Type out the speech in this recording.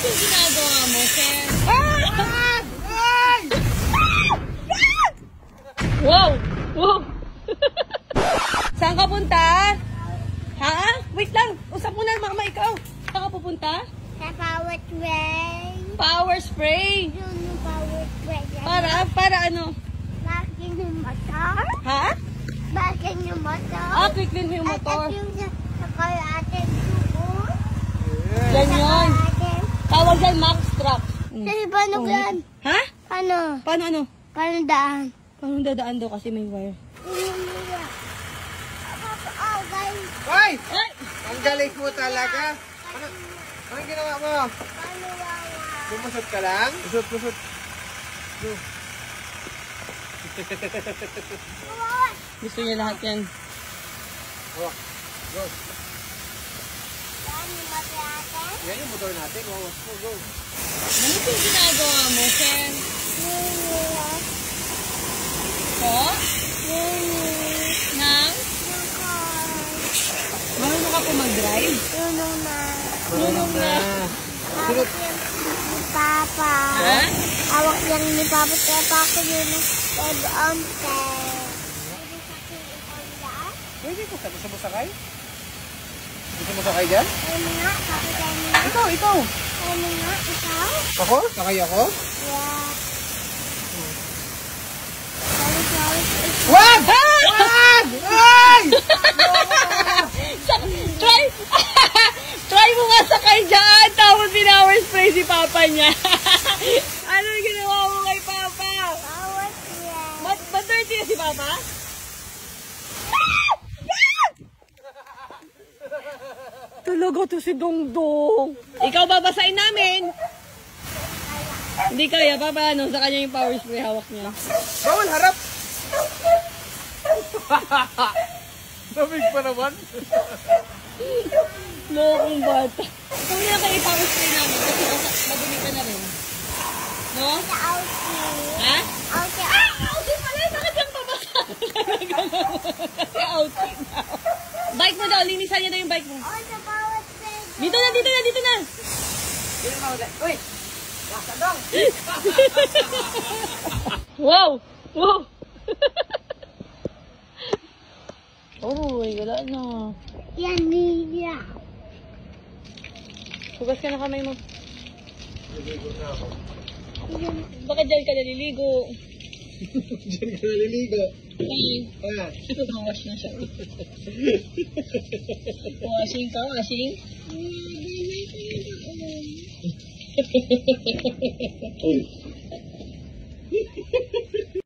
yung ginagawa mo, Ken? Wow! Wow! Saan ka punta? Ha? Wait lang! Usap muna, mama, ikaw. Saan ka pupunta? Sa power spray. Power spray. Yung power spray. Para ano? Bakin yung motor. Ha? Bakin yung motor. Quick clean mo yung motor. At yung sa kalating tubo. Yan yun. Tawag yan, max truck. Kasi paano yan? Ha? Paano? Paano ano? Paano daan? Paano dadaan daw kasi may wire? Oh, guys. Hoy! Ay! Ang galing mo talaga. Anong ginawa mo? Paano wawa? Pumusot ka lang? Pusot. Go. Gusto niya lahat yan. Hawak. Go. Saan yung matiate? Yan yung motor natin. Wawas mo. Go. Ano yung ginagawa mo, Ken? Po? Nang? Marunong ka po mag-drive? Tulong na. Sino? Ni Papa. Ha? Hawak lang ni Papa. Kaya pa ako yun. Pag-onte. Pwede ko. Gusto mo sakay? Gusto mo sakay dyan? Ano nga? Kapitay mo. Ikaw. Ano nga? Ikaw? Ako? Sakay ako? Yeah. Sorry. Wag! Wag! Ay! Try! Try mo nga sakay dyan! Tapos pinower spray si Papa niya. Ano yung ginawa mo kay Papa? Bawat yan. Ba't dirty na si Papa? Talaga to si Dongdong. Ikaw babasain namin. Hindi kaya, Papa, ano, sa kanya yung power spray hawak niya. Bawal harap! Lamig pa naman. Lokong bata. Ito na kayo power spray namin kasi madumi ka na rin. No? Sa outie. Ha? Outie. Outie pala! Bakit yung babasa? Kasi outie na. Bike mo daw, linisan niya daw yung bike mo. Oh, sa bawat peg. Dito na! Uy! Kasadong! Wow! Uy, wala na. Yan niya. Hugas ka na kamay mo. Bakit dyan ka naliligo? Diyan ka naliligo. Ah. Wash na siya. Washing ka, washing?